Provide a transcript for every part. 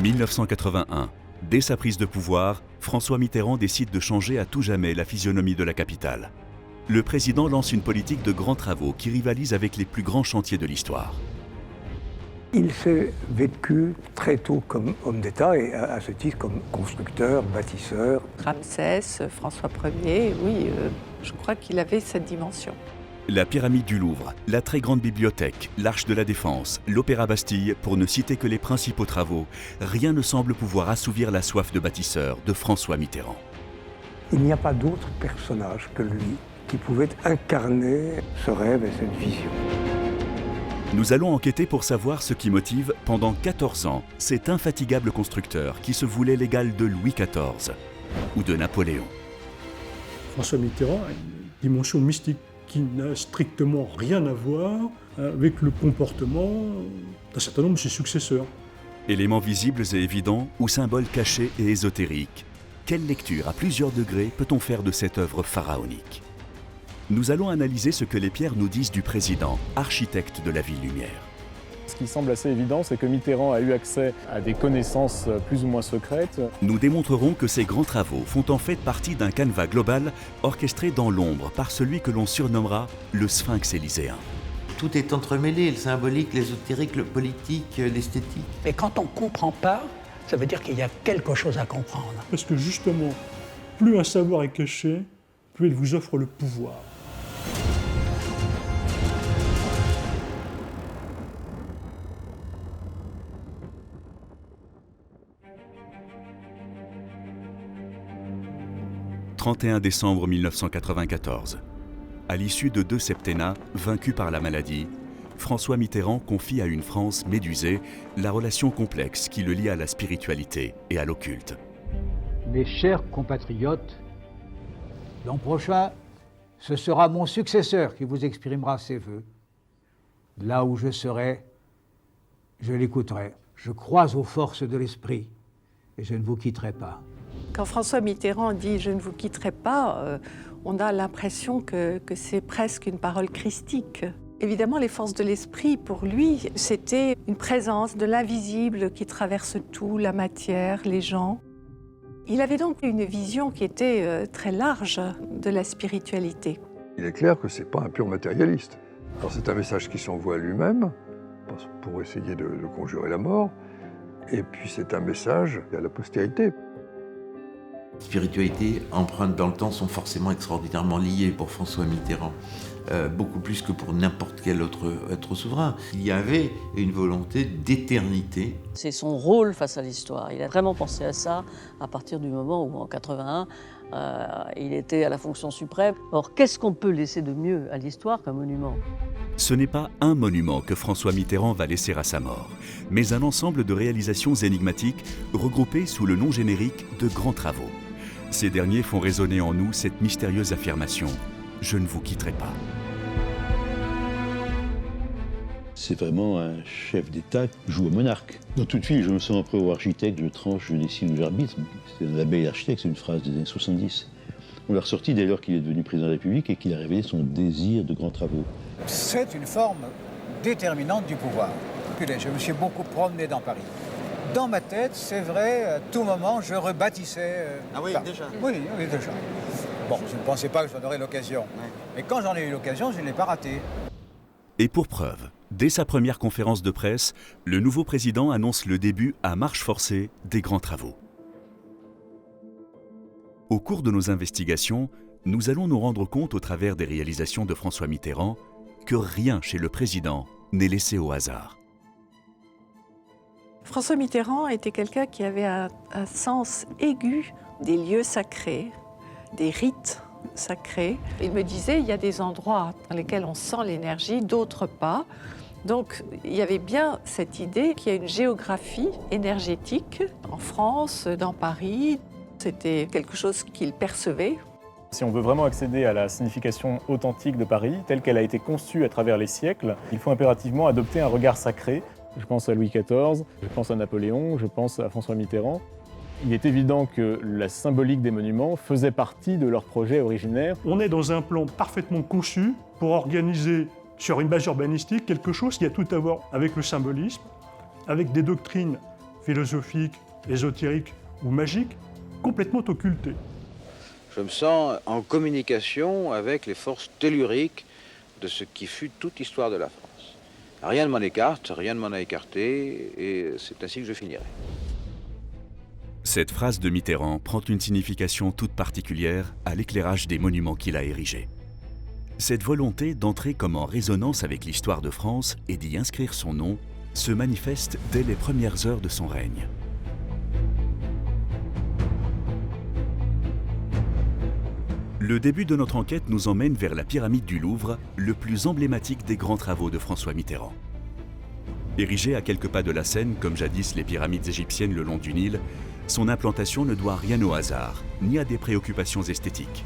1981. Dès sa prise de pouvoir, François Mitterrand décide de changer à tout jamais la physionomie de la capitale. Le président lance une politique de grands travaux qui rivalise avec les plus grands chantiers de l'histoire. Il s'est vécu très tôt comme homme d'État et à ce titre comme constructeur, bâtisseur. Ramsès, François Ier, oui, je crois qu'il avait cette dimension. La pyramide du Louvre, la très grande bibliothèque, l'Arche de la Défense, l'Opéra Bastille, pour ne citer que les principaux travaux, rien ne semble pouvoir assouvir la soif de bâtisseur de François Mitterrand. Il n'y a pas d'autre personnage que lui qui pouvait incarner ce rêve et cette vision. Nous allons enquêter pour savoir ce qui motive, pendant 14 ans, cet infatigable constructeur qui se voulait l'égal de Louis XIV ou de Napoléon. François Mitterrand a une dimension mystique qui n'a strictement rien à voir avec le comportement d'un certain nombre de ses successeurs. Éléments visibles et évidents ou symboles cachés et ésotériques. Quelle lecture à plusieurs degrés peut-on faire de cette œuvre pharaonique ? Nous allons analyser ce que les pierres nous disent du président, architecte de la Ville-Lumière. Ce qui semble assez évident, c'est que Mitterrand a eu accès à des connaissances plus ou moins secrètes. Nous démontrerons que ces grands travaux font en fait partie d'un canevas global orchestré dans l'ombre par celui que l'on surnommera le Sphinx élyséen. Tout est entremêlé, le symbolique, l'ésotérique, le politique, l'esthétique. Mais quand on ne comprend pas, ça veut dire qu'il y a quelque chose à comprendre. Parce que justement, plus un savoir est caché, plus il vous offre le pouvoir. « 31 décembre 1994. À l'issue de 2 septennats, vaincus par la maladie, François Mitterrand confie à une France médusée la relation complexe qui le lie à la spiritualité et à l'occulte. Mes chers compatriotes, l'an prochain, ce sera mon successeur qui vous exprimera ses vœux. Là où je serai, je l'écouterai. Je crois aux forces de l'esprit et je ne vous quitterai pas. Quand François Mitterrand dit « je ne vous quitterai pas », on a l'impression que c'est presque une parole christique. Évidemment, les forces de l'esprit, pour lui, c'était une présence de l'invisible qui traverse tout, la matière, les gens. Il avait donc une vision qui était très large de la spiritualité. Il est clair que ce n'est pas un pur matérialiste. Alors c'est un message qui s'envoie à lui-même, pour essayer de conjurer la mort, et puis c'est un message à la postérité. Spiritualité, empreintes dans le temps sont forcément extraordinairement liées pour François Mitterrand, beaucoup plus que pour n'importe quel autre être souverain. Il y avait une volonté d'éternité. C'est son rôle face à l'histoire. Il a vraiment pensé à ça à partir du moment où, en 81, il était à la fonction suprême. Or, qu'est-ce qu'on peut laisser de mieux à l'histoire qu'un monument ? Ce n'est pas un monument que François Mitterrand va laisser à sa mort, mais un ensemble de réalisations énigmatiques regroupées sous le nom générique de grands travaux. Ces derniers font résonner en nous cette mystérieuse affirmation « Je ne vous quitterai pas ». C'est vraiment un chef d'État qui joue au monarque. Dans toute ville, je me sens empereur ou architecte, je tranche, je dessine ou j'arbitre. C'est un abeille architecte, c'est une phrase des années 70. On l'a ressorti dès lors qu'il est devenu président de la République et qu'il a révélé son désir de grands travaux. C'est une forme déterminante du pouvoir. Je me suis beaucoup promené dans Paris. Dans ma tête, c'est vrai, à tout moment, je rebâtissais... Ah oui, déjà ? Oui, déjà. Bon, je ne pensais pas que j'en aurais l'occasion. Ouais. Mais quand j'en ai eu l'occasion, je ne l'ai pas raté. Et pour preuve, dès sa première conférence de presse, le nouveau président annonce le début à marche forcée des grands travaux. Au cours de nos investigations, nous allons nous rendre compte au travers des réalisations de François Mitterrand que rien chez le président n'est laissé au hasard. François Mitterrand était quelqu'un qui avait un sens aigu des lieux sacrés, des rites sacrés. Il me disait, il y a des endroits dans lesquels on sent l'énergie, d'autres pas. Donc, il y avait bien cette idée qu'il y a une géographie énergétique en France, dans Paris. C'était quelque chose qu'il percevait. Si on veut vraiment accéder à la signification authentique de Paris, telle qu'elle a été conçue à travers les siècles, il faut impérativement adopter un regard sacré. Je pense à Louis XIV, je pense à Napoléon, je pense à François Mitterrand. Il est évident que la symbolique des monuments faisait partie de leur projet originaire. On est dans un plan parfaitement conçu pour organiser sur une base urbanistique quelque chose qui a tout à voir avec le symbolisme, avec des doctrines philosophiques, ésotériques ou magiques, complètement occultées. Je me sens en communication avec les forces telluriques de ce qui fut toute l'histoire de la France. Rien ne m'en écarte, rien ne m'en a écarté, et c'est ainsi que je finirai. Cette phrase de Mitterrand prend une signification toute particulière à l'éclairage des monuments qu'il a érigés. Cette volonté d'entrer comme en résonance avec l'histoire de France et d'y inscrire son nom se manifeste dès les premières heures de son règne. Le début de notre enquête nous emmène vers la pyramide du Louvre, le plus emblématique des grands travaux de François Mitterrand. Érigée à quelques pas de la Seine, comme jadis les pyramides égyptiennes le long du Nil, son implantation ne doit rien au hasard, ni à des préoccupations esthétiques.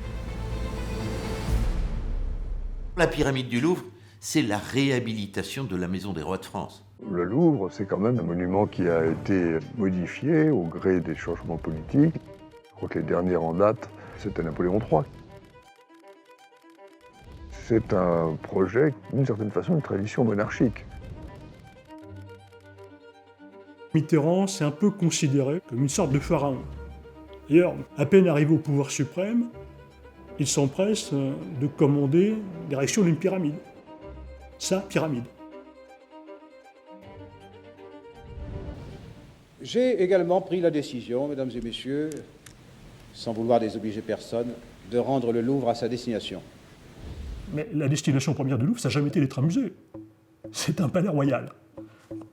La pyramide du Louvre, c'est la réhabilitation de la Maison des Rois de France. Le Louvre, c'est quand même un monument qui a été modifié au gré des changements politiques. Je crois que les derniers en date, c'était Napoléon III. C'est un projet, d'une certaine façon, une tradition monarchique. Mitterrand s'est un peu considéré comme une sorte de pharaon. D'ailleurs, à peine arrivé au pouvoir suprême, il s'empresse de commander l'érection d'une pyramide. Sa pyramide. J'ai également pris la décision, mesdames et messieurs, sans vouloir désobliger personne, de rendre le Louvre à sa destination. Mais la destination première du Louvre, ça n'a jamais été d'être un musée. C'est un palais royal.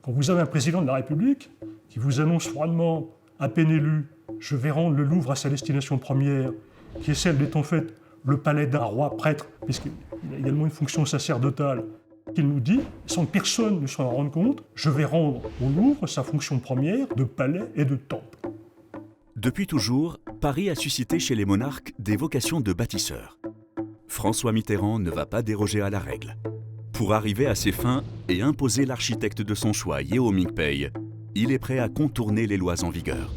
Quand vous avez un président de la République qui vous annonce froidement, à peine élu, « Je vais rendre le Louvre à sa destination première », qui est celle d'être en fait le palais d'un roi prêtre, puisqu'il a également une fonction sacerdotale, qu'il nous dit, sans que personne ne s'en rende compte, « Je vais rendre au Louvre sa fonction première de palais et de temple ». Depuis toujours, Paris a suscité chez les monarques des vocations de bâtisseurs. François Mitterrand ne va pas déroger à la règle. Pour arriver à ses fins et imposer l'architecte de son choix, Yeo Ming-pei, il est prêt à contourner les lois en vigueur.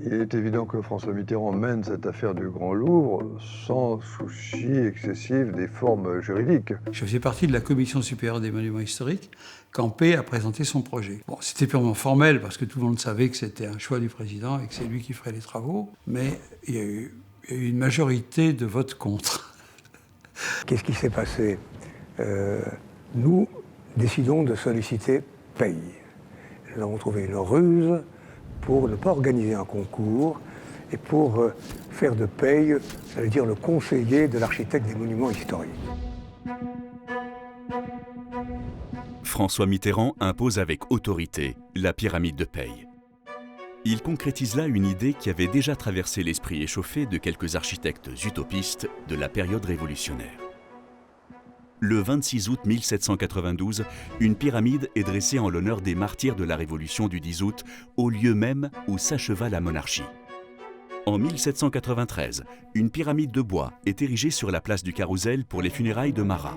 Il est évident que François Mitterrand mène cette affaire du Grand Louvre sans souci excessif des formes juridiques. Je faisais partie de la Commission supérieure des monuments historiques quand P a présenté son projet. Bon, c'était purement formel parce que tout le monde savait que c'était un choix du président et que c'est lui qui ferait les travaux, mais il y a eu une majorité de votes contre. Qu'est-ce qui s'est passé ? Nous décidons de solliciter Pey. Nous avons trouvé une ruse pour ne pas organiser un concours et pour faire de Pey, ça veut dire le conseiller de l'architecte des monuments historiques. François Mitterrand impose avec autorité la pyramide de Pey. Il concrétise là une idée qui avait déjà traversé l'esprit échauffé de quelques architectes utopistes de la période révolutionnaire. Le 26 août 1792, une pyramide est dressée en l'honneur des martyrs de la Révolution du 10 août, au lieu même où s'acheva la monarchie. En 1793, une pyramide de bois est érigée sur la place du Carrousel pour les funérailles de Marat.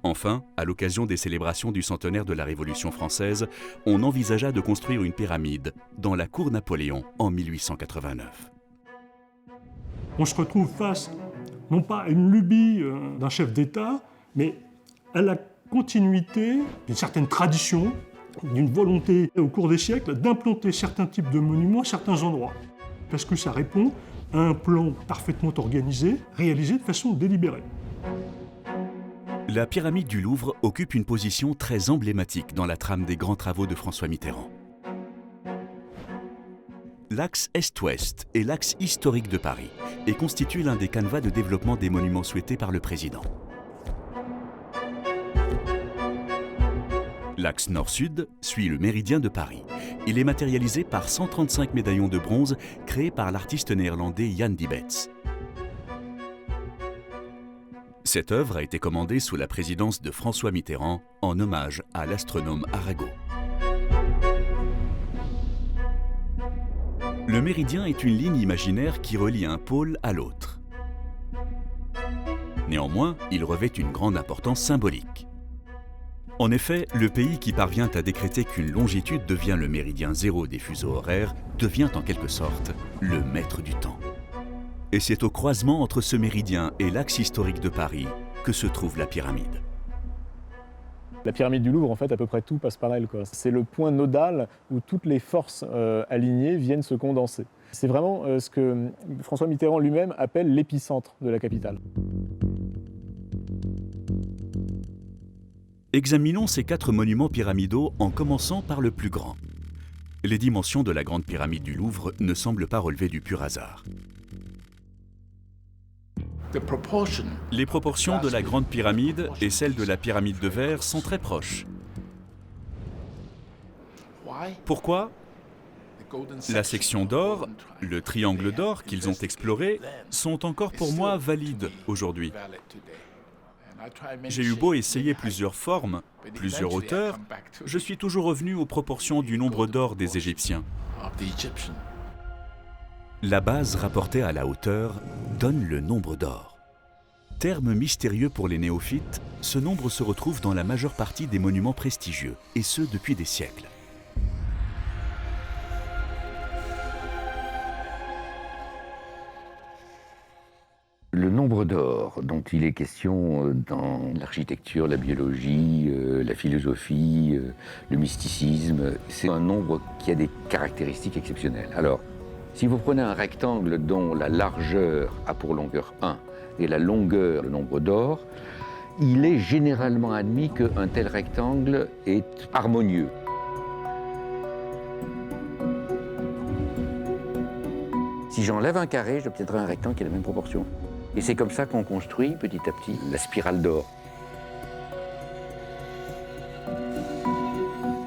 Enfin, à l'occasion des célébrations du centenaire de la Révolution française, on envisagea de construire une pyramide dans la cour Napoléon en 1889. On se retrouve face non pas à une lubie d'un chef d'État, mais à la continuité d'une certaine tradition, d'une volonté au cours des siècles d'implanter certains types de monuments à certains endroits. Parce que ça répond à un plan parfaitement organisé, réalisé de façon délibérée. La pyramide du Louvre occupe une position très emblématique dans la trame des grands travaux de François Mitterrand. L'axe Est-Ouest est l'axe historique de Paris et constitue l'un des canevas de développement des monuments souhaités par le président. L'axe Nord-Sud suit le méridien de Paris. Il est matérialisé par 135 médaillons de bronze créés par l'artiste néerlandais Jan Dibets. Cette œuvre a été commandée sous la présidence de François Mitterrand en hommage à l'astronome Arago. Le méridien est une ligne imaginaire qui relie un pôle à l'autre. Néanmoins, il revêt une grande importance symbolique. En effet, le pays qui parvient à décréter qu'une longitude devient le méridien zéro des fuseaux horaires devient en quelque sorte le maître du temps. Et c'est au croisement entre ce méridien et l'axe historique de Paris que se trouve la pyramide. La pyramide du Louvre, en fait, à peu près tout passe par elle, quoi. C'est le point nodal où toutes les forces alignées viennent se condenser. C'est vraiment ce que François Mitterrand lui-même appelle l'épicentre de la capitale. Examinons ces 4 monuments pyramidaux en commençant par le plus grand. Les dimensions de la grande pyramide du Louvre ne semblent pas relever du pur hasard. Les proportions de la grande pyramide et celles de la pyramide de verre sont très proches. Pourquoi ? La section d'or, le triangle d'or qu'ils ont exploré, sont encore pour moi valides aujourd'hui. J'ai eu beau essayer plusieurs formes, plusieurs hauteurs, je suis toujours revenu aux proportions du nombre d'or des Égyptiens. La base rapportée à la hauteur donne le nombre d'or. Terme mystérieux pour les néophytes, ce nombre se retrouve dans la majeure partie des monuments prestigieux, et ce depuis des siècles. Le nombre d'or dont il est question dans l'architecture, la biologie, la philosophie, le mysticisme, c'est un nombre qui a des caractéristiques exceptionnelles. Alors, si vous prenez un rectangle dont la largeur a pour longueur 1 et la longueur le nombre d'or, il est généralement admis qu'un tel rectangle est harmonieux. Si j'enlève un carré, j'obtiendrai un rectangle qui a la même proportion. Et c'est comme ça qu'on construit petit à petit la spirale d'or.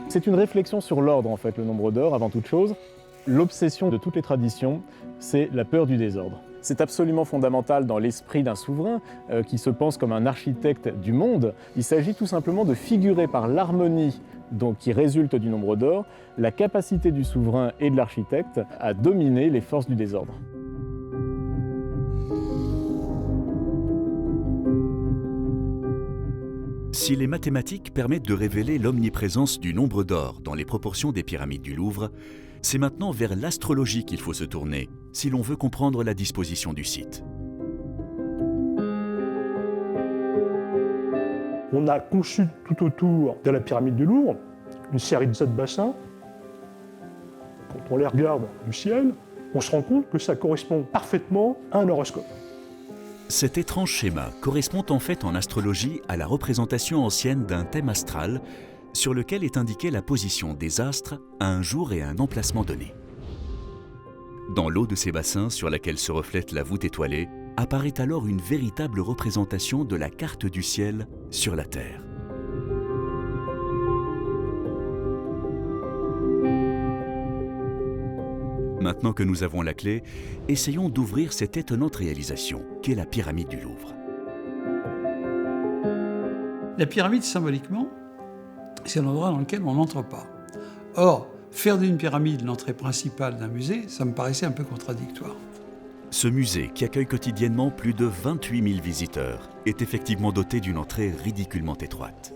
C'est une réflexion sur l'ordre, en fait, le nombre d'or, avant toute chose. L'obsession de toutes les traditions, c'est la peur du désordre. C'est absolument fondamental dans l'esprit d'un souverain qui se pense comme un architecte du monde. Il s'agit tout simplement de figurer par l'harmonie qui résulte du nombre d'or, la capacité du souverain et de l'architecte à dominer les forces du désordre. Si les mathématiques permettent de révéler l'omniprésence du nombre d'or dans les proportions des pyramides du Louvre, c'est maintenant vers l'astrologie qu'il faut se tourner si l'on veut comprendre la disposition du site. On a conçu tout autour de la pyramide du Louvre une série de 7 bassins. Quand on les regarde du ciel, on se rend compte que ça correspond parfaitement à un horoscope. Cet étrange schéma correspond en fait en astrologie à la représentation ancienne d'un thème astral sur lequel est indiquée la position des astres à un jour et à un emplacement donné. Dans l'eau de ces bassins sur laquelle se reflète la voûte étoilée, apparaît alors une véritable représentation de la carte du ciel sur la Terre. Maintenant que nous avons la clé, essayons d'ouvrir cette étonnante réalisation qu'est la pyramide du Louvre. La pyramide, symboliquement, c'est l'endroit dans lequel on n'entre pas. Or, faire d'une pyramide l'entrée principale d'un musée, ça me paraissait un peu contradictoire. Ce musée, qui accueille quotidiennement plus de 28 000 visiteurs, est effectivement doté d'une entrée ridiculement étroite.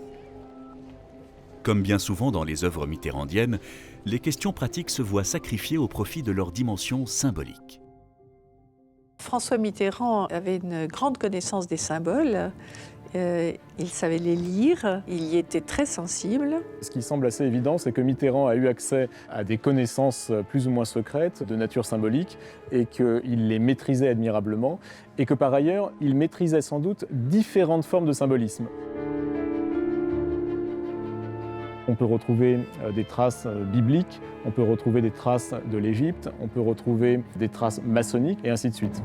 Comme bien souvent dans les œuvres mitterrandiennes, les questions pratiques se voient sacrifiées au profit de leur dimension symbolique. François Mitterrand avait une grande connaissance des symboles. Il savait les lire, il y était très sensible. Ce qui semble assez évident, c'est que Mitterrand a eu accès à des connaissances plus ou moins secrètes de nature symbolique et qu'il les maîtrisait admirablement et que par ailleurs, il maîtrisait sans doute différentes formes de symbolisme. On peut retrouver des traces bibliques, on peut retrouver des traces de l'Égypte, on peut retrouver des traces maçonniques et ainsi de suite.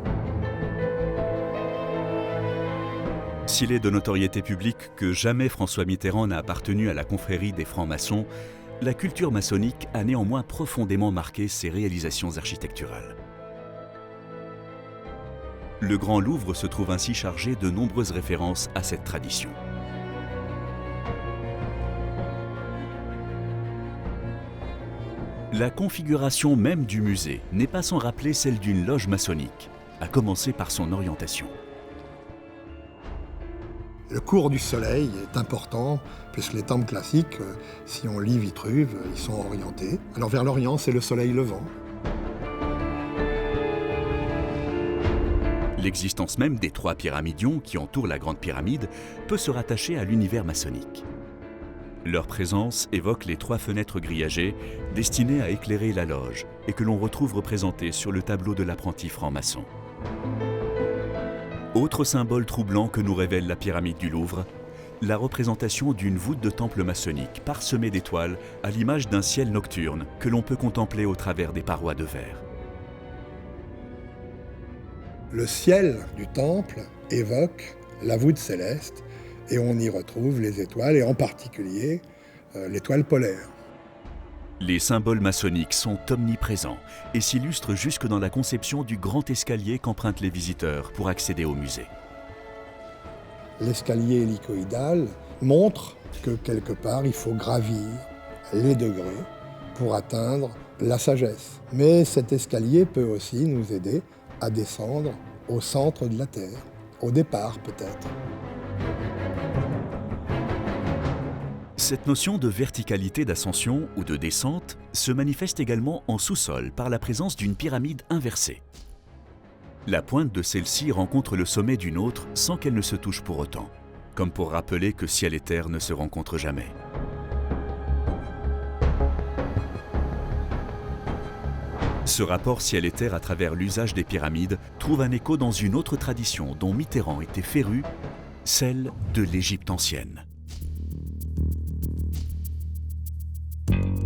S'il est de notoriété publique que jamais François Mitterrand n'a appartenu à la confrérie des francs-maçons, la culture maçonnique a néanmoins profondément marqué ses réalisations architecturales. Le Grand Louvre se trouve ainsi chargé de nombreuses références à cette tradition. La configuration même du musée n'est pas sans rappeler celle d'une loge maçonnique, à commencer par son orientation. Le cours du soleil est important, puisque les temples classiques, si on lit Vitruve, ils sont orientés. Alors vers l'Orient, c'est le soleil levant. L'existence même des 3 pyramidions qui entourent la Grande Pyramide peut se rattacher à l'univers maçonnique. Leur présence évoque les 3 fenêtres grillagées destinées à éclairer la loge et que l'on retrouve représentées sur le tableau de l'apprenti franc-maçon. Autre symbole troublant que nous révèle la pyramide du Louvre, la représentation d'une voûte de temple maçonnique parsemée d'étoiles à l'image d'un ciel nocturne que l'on peut contempler au travers des parois de verre. Le ciel du temple évoque la voûte céleste et on y retrouve les étoiles et en particulier l'étoile polaire. Les symboles maçonniques sont omniprésents et s'illustrent jusque dans la conception du grand escalier qu'empruntent les visiteurs pour accéder au musée. L'escalier hélicoïdal montre que quelque part il faut gravir les degrés pour atteindre la sagesse. Mais cet escalier peut aussi nous aider à descendre au centre de la Terre, au départ peut-être. Cette notion de verticalité d'ascension ou de descente se manifeste également en sous-sol par la présence d'une pyramide inversée. La pointe de celle-ci rencontre le sommet d'une autre sans qu'elle ne se touche pour autant, comme pour rappeler que ciel et terre ne se rencontrent jamais. Ce rapport ciel et terre à travers l'usage des pyramides trouve un écho dans une autre tradition dont Mitterrand était féru, celle de l'Égypte ancienne.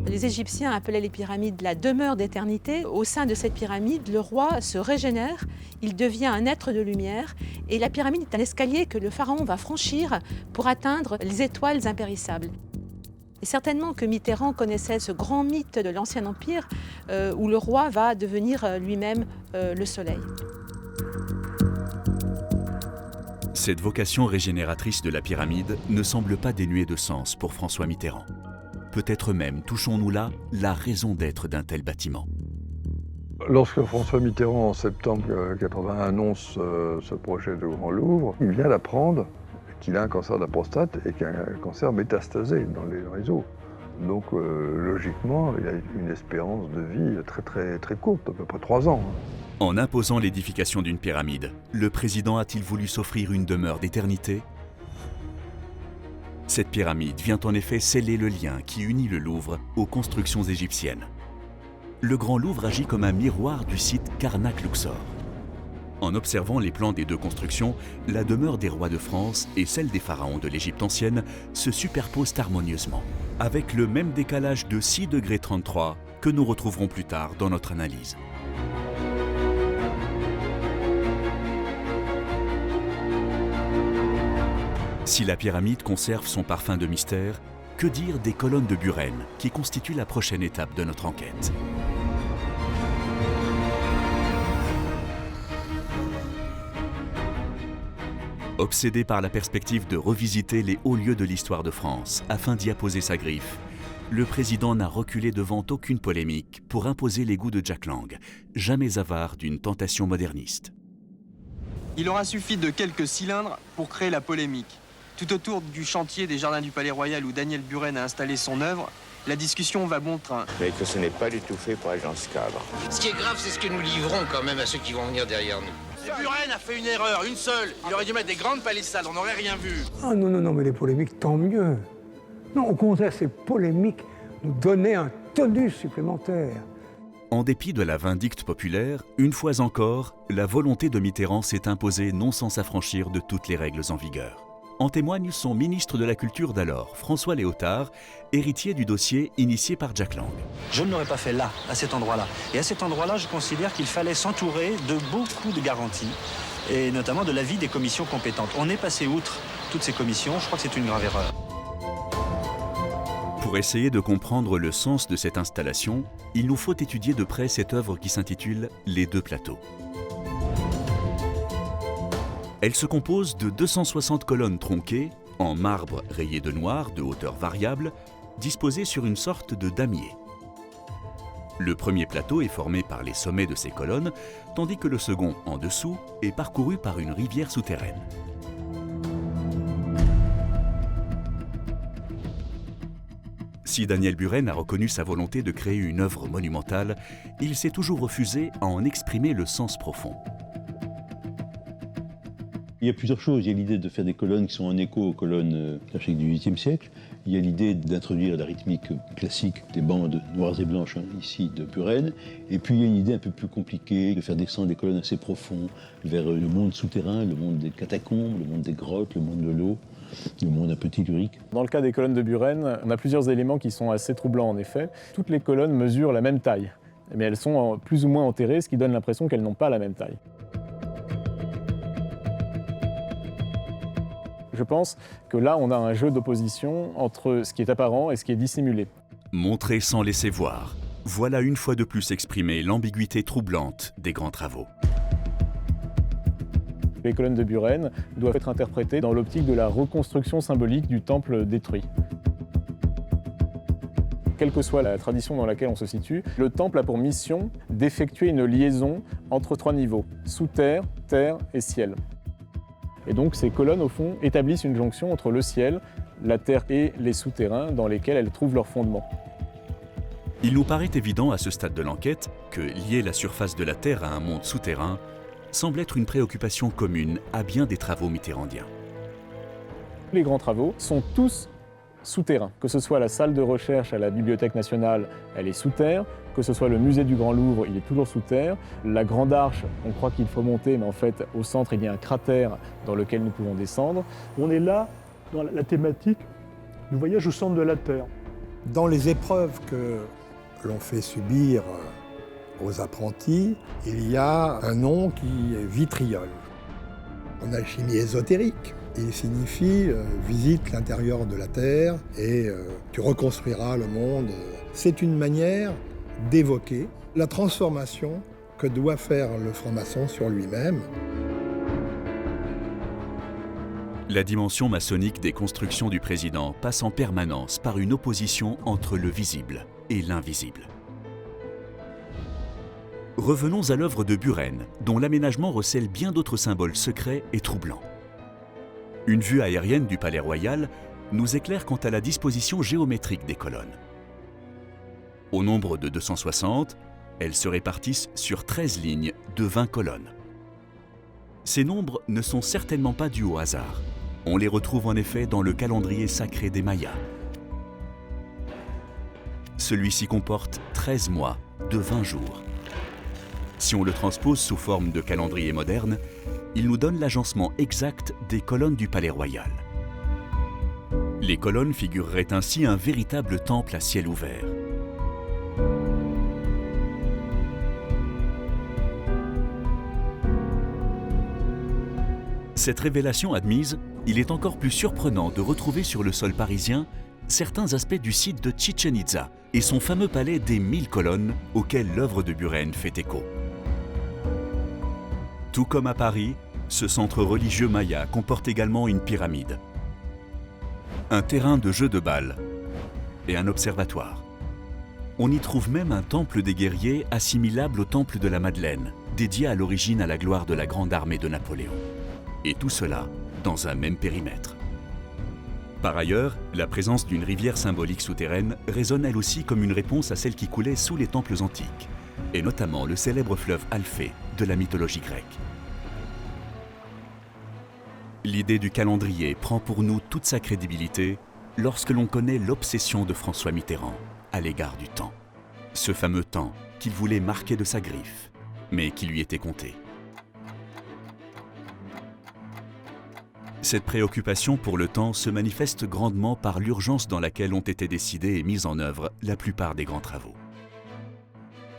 Les Égyptiens appelaient les pyramides la demeure d'éternité. Au sein de cette pyramide, le roi se régénère, il devient un être de lumière et la pyramide est un escalier que le pharaon va franchir pour atteindre les étoiles impérissables. Et certainement que Mitterrand connaissait ce grand mythe de l'Ancien Empire où le roi va devenir lui-même le soleil. Cette vocation régénératrice de la pyramide ne semble pas dénuée de sens pour François Mitterrand. Peut-être même touchons-nous là la raison d'être d'un tel bâtiment. Lorsque François Mitterrand, en septembre 1981, annonce ce projet de Grand Louvre, il vient d'apprendre qu'il a un cancer de la prostate et qu'il a un cancer métastasé dans les réseaux. Donc logiquement, il a une espérance de vie très courte, à peu près 3 ans. En imposant l'édification d'une pyramide, le président a-t-il voulu s'offrir une demeure d'éternité ? Cette pyramide vient en effet sceller le lien qui unit le Louvre aux constructions égyptiennes. Le Grand Louvre agit comme un miroir du site Karnak-Luxor. En observant les plans des 2 constructions, la demeure des rois de France et celle des pharaons de l'Égypte ancienne se superposent harmonieusement, avec le même décalage de 6,33 degrés que nous retrouverons plus tard dans notre analyse. Si la pyramide conserve son parfum de mystère, que dire des colonnes de Buren qui constituent la prochaine étape de notre enquête ? Obsédé par la perspective de revisiter les hauts lieux de l'histoire de France afin d'y apposer sa griffe, le président n'a reculé devant aucune polémique pour imposer les goûts de Jack Lang, jamais avare d'une tentation moderniste. Il aura suffi de quelques cylindres pour créer la polémique. Tout autour du chantier des Jardins du Palais Royal où Daniel Buren a installé son œuvre, la discussion va bon train. Mais que ce n'est pas du tout fait pour être dans ce cadre. Ce qui est grave, c'est ce que nous livrons quand même à ceux qui vont venir derrière nous. Buren a fait une erreur, une seule. Il aurait dû mettre des grandes palissades, on n'aurait rien vu. Ah non, mais les polémiques, tant mieux. Non, au contraire, ces polémiques nous donnaient un tonus supplémentaire. En dépit de la vindicte populaire, une fois encore, la volonté de Mitterrand s'est imposée non sans s'affranchir de toutes les règles en vigueur. En témoigne son ministre de la Culture d'alors, François Léotard, héritier du dossier initié par Jack Lang. Je ne l'aurais pas fait là, à cet endroit-là. Et à cet endroit-là, je considère qu'il fallait s'entourer de beaucoup de garanties, et notamment de l'avis des commissions compétentes. On est passé outre toutes ces commissions, je crois que c'est une grave erreur. Pour essayer de comprendre le sens de cette installation, il nous faut étudier de près cette œuvre qui s'intitule « Les 2 plateaux ». Elle se compose de 260 colonnes tronquées, en marbre rayé de noir de hauteur variable, disposées sur une sorte de damier. Le premier plateau est formé par les sommets de ces colonnes, tandis que le second, en dessous, est parcouru par une rivière souterraine. Si Daniel Buren a reconnu sa volonté de créer une œuvre monumentale, il s'est toujours refusé à en exprimer le sens profond. Il y a plusieurs choses. Il y a l'idée de faire des colonnes qui sont en écho aux colonnes classiques du XVIIIe siècle. Il y a l'idée d'introduire la rythmique classique des bandes noires et blanches, ici, de Buren. Et puis il y a une idée un peu plus compliquée de faire descendre des colonnes assez profondes vers le monde souterrain, le monde des catacombes, le monde des grottes, le monde de l'eau, le monde un peu tellurique. Dans le cas des colonnes de Buren, on a plusieurs éléments qui sont assez troublants en effet. Toutes les colonnes mesurent la même taille, mais elles sont plus ou moins enterrées, ce qui donne l'impression qu'elles n'ont pas la même taille. Je pense que là, on a un jeu d'opposition entre ce qui est apparent et ce qui est dissimulé. Montrer sans laisser voir. Voilà une fois de plus exprimée l'ambiguïté troublante des grands travaux. Les colonnes de Buren doivent être interprétées dans l'optique de la reconstruction symbolique du temple détruit. Quelle que soit la tradition dans laquelle on se situe, le temple a pour mission d'effectuer une liaison entre trois niveaux, sous terre, terre et ciel. Et donc ces colonnes, au fond, établissent une jonction entre le ciel, la terre et les souterrains dans lesquels elles trouvent leur fondement. Il nous paraît évident à ce stade de l'enquête que lier la surface de la Terre à un monde souterrain semble être une préoccupation commune à bien des travaux mitterrandiens. Les grands travaux sont tous souterrains. Que ce soit la salle de recherche à la Bibliothèque nationale, elle est sous terre. Que ce soit le musée du Grand Louvre, il est toujours sous terre. La Grande Arche, on croit qu'il faut monter, mais en fait, au centre, il y a un cratère dans lequel nous pouvons descendre. On est là dans la thématique du voyage au centre de la Terre. Dans les épreuves que l'on fait subir aux apprentis, il y a un nom qui est vitriol. En alchimie ésotérique, il signifie visite l'intérieur de la Terre et tu reconstruiras le monde. C'est une manière d'évoquer la transformation que doit faire le franc-maçon sur lui-même. La dimension maçonnique des constructions du président passe en permanence par une opposition entre le visible et l'invisible. Revenons à l'œuvre de Buren, dont l'aménagement recèle bien d'autres symboles secrets et troublants. Une vue aérienne du Palais Royal nous éclaire quant à la disposition géométrique des colonnes. Au nombre de 260, elles se répartissent sur 13 lignes de 20 colonnes. Ces nombres ne sont certainement pas dus au hasard. On les retrouve en effet dans le calendrier sacré des Mayas. Celui-ci comporte 13 mois de 20 jours. Si on le transpose sous forme de calendrier moderne, il nous donne l'agencement exact des colonnes du Palais Royal. Les colonnes figureraient ainsi un véritable temple à ciel ouvert. Cette révélation admise, il est encore plus surprenant de retrouver sur le sol parisien certains aspects du site de Chichen Itza et son fameux palais des 1000 colonnes auquel l'œuvre de Buren fait écho. Tout comme à Paris, ce centre religieux maya comporte également une pyramide, un terrain de jeu de balles et un observatoire. On y trouve même un temple des guerriers assimilable au temple de la Madeleine, dédié à l'origine à la gloire de la grande armée de Napoléon. Et tout cela dans un même périmètre. Par ailleurs, la présence d'une rivière symbolique souterraine résonne elle aussi comme une réponse à celle qui coulait sous les temples antiques, et notamment le célèbre fleuve Alphée de la mythologie grecque. L'idée du calendrier prend pour nous toute sa crédibilité lorsque l'on connaît l'obsession de François Mitterrand à l'égard du temps. Ce fameux temps qu'il voulait marquer de sa griffe, mais qui lui était compté. Cette préoccupation pour le temps se manifeste grandement par l'urgence dans laquelle ont été décidés et mis en œuvre la plupart des grands travaux.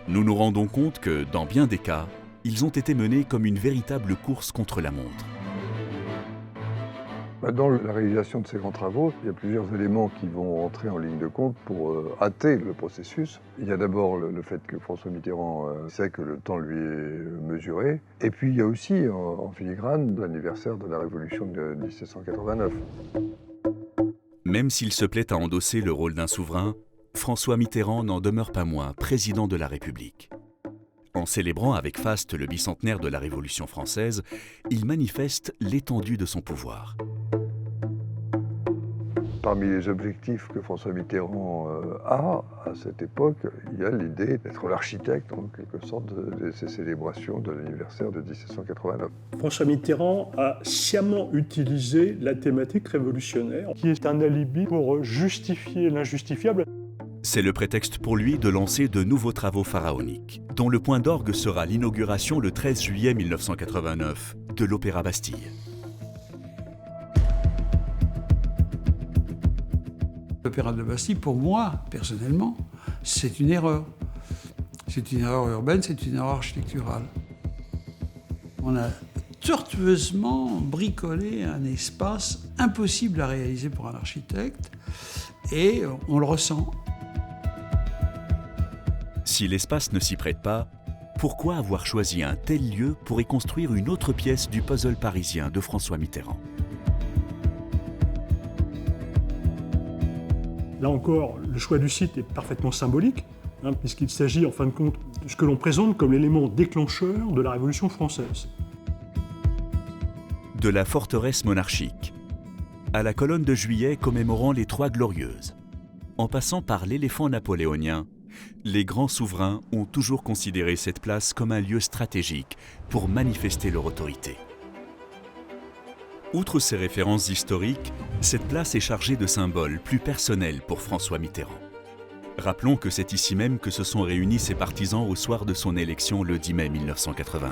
Nous nous rendons compte que, dans bien des cas, ils ont été menés comme une véritable course contre la montre. Dans la réalisation de ces grands travaux, il y a plusieurs éléments qui vont entrer en ligne de compte pour hâter le processus. Il y a d'abord le fait que François Mitterrand sait que le temps lui est mesuré. Et puis il y a aussi, en filigrane, l'anniversaire de la Révolution de 1789. Même s'il se plaît à endosser le rôle d'un souverain, François Mitterrand n'en demeure pas moins président de la République. En célébrant avec faste le bicentenaire de la Révolution française, il manifeste l'étendue de son pouvoir. Parmi les objectifs que François Mitterrand a à cette époque, il y a l'idée d'être l'architecte, en quelque sorte, de ces célébrations de l'anniversaire de 1789. François Mitterrand a sciemment utilisé la thématique révolutionnaire, qui est un alibi pour justifier l'injustifiable. C'est le prétexte pour lui de lancer de nouveaux travaux pharaoniques, dont le point d'orgue sera l'inauguration le 13 juillet 1989 de l'Opéra Bastille. L'Opéra de Bastille, pour moi, personnellement, c'est une erreur. C'est une erreur urbaine, c'est une erreur architecturale. On a tortueusement bricolé un espace impossible à réaliser pour un architecte, et on le ressent. Si l'espace ne s'y prête pas, pourquoi avoir choisi un tel lieu pour y construire une autre pièce du puzzle parisien de François Mitterrand ? Là encore, le choix du site est parfaitement symbolique, puisqu'il s'agit en fin de compte de ce que l'on présente comme l'élément déclencheur de la Révolution française. De la forteresse monarchique, à la colonne de Juillet commémorant les Trois Glorieuses, en passant par l'éléphant napoléonien, les grands souverains ont toujours considéré cette place comme un lieu stratégique pour manifester leur autorité. Outre ces références historiques, cette place est chargée de symboles plus personnels pour François Mitterrand. Rappelons que c'est ici même que se sont réunis ses partisans au soir de son élection le 10 mai 1981.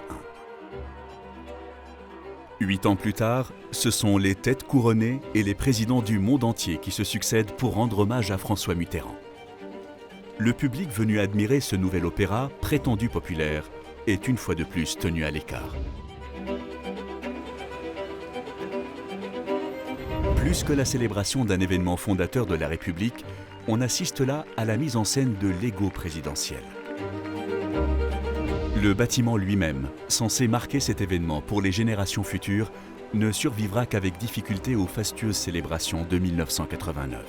8 ans plus tard, ce sont les têtes couronnées et les présidents du monde entier qui se succèdent pour rendre hommage à François Mitterrand. Le public venu admirer ce nouvel opéra, prétendu populaire, est une fois de plus tenu à l'écart. Plus que la célébration d'un événement fondateur de la République, on assiste là à la mise en scène de l'ego présidentiel. Le bâtiment lui-même, censé marquer cet événement pour les générations futures, ne survivra qu'avec difficulté aux fastueuses célébrations de 1989.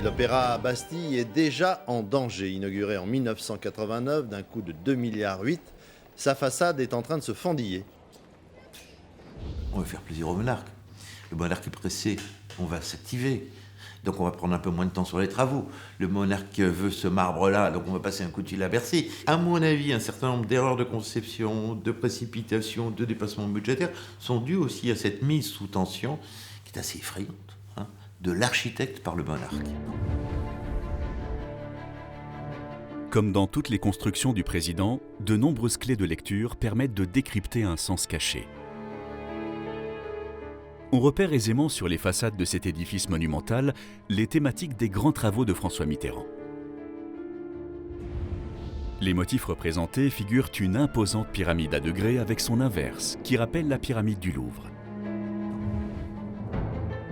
L'Opéra Bastille est déjà en danger. Inauguré en 1989 d'un coût de 2,8 milliards, sa façade est en train de se fendiller. On veut faire plaisir au monarque. Le monarque est pressé, on va s'activer. Donc on va prendre un peu moins de temps sur les travaux. Le monarque veut ce marbre-là, donc on va passer un coup de fil à Bercy. À mon avis, un certain nombre d'erreurs de conception, de précipitation, de dépassement budgétaire sont dues aussi à cette mise sous tension, qui est assez effrayante, de l'architecte par le monarque. Comme dans toutes les constructions du président, de nombreuses clés de lecture permettent de décrypter un sens caché. On repère aisément sur les façades de cet édifice monumental les thématiques des grands travaux de François Mitterrand. Les motifs représentés figurent une imposante pyramide à degrés avec son inverse, qui rappelle la pyramide du Louvre.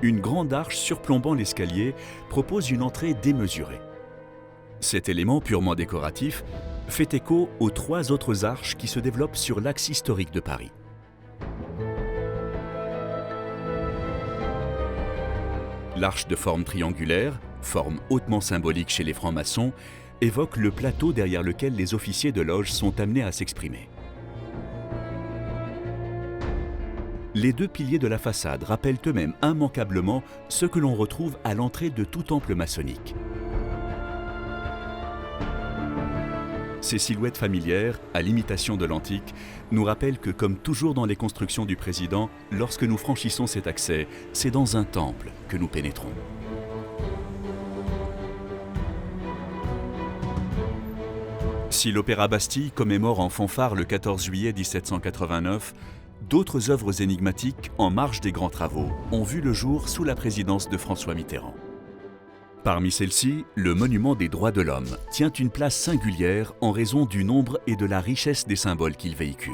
Une grande arche surplombant l'escalier propose une entrée démesurée. Cet élément purement décoratif fait écho aux 3 autres arches qui se développent sur l'axe historique de Paris. L'arche de forme triangulaire, forme hautement symbolique chez les francs-maçons, évoque le plateau derrière lequel les officiers de loge sont amenés à s'exprimer. Les 2 piliers de la façade rappellent eux-mêmes immanquablement ce que l'on retrouve à l'entrée de tout temple maçonnique. Ces silhouettes familières, à l'imitation de l'antique, nous rappellent que, comme toujours dans les constructions du président, lorsque nous franchissons cet accès, c'est dans un temple que nous pénétrons. Si l'Opéra Bastille commémore en fanfare le 14 juillet 1789, d'autres œuvres énigmatiques, en marge des grands travaux, ont vu le jour sous la présidence de François Mitterrand. Parmi celles-ci, le monument des droits de l'homme tient une place singulière en raison du nombre et de la richesse des symboles qu'il véhicule.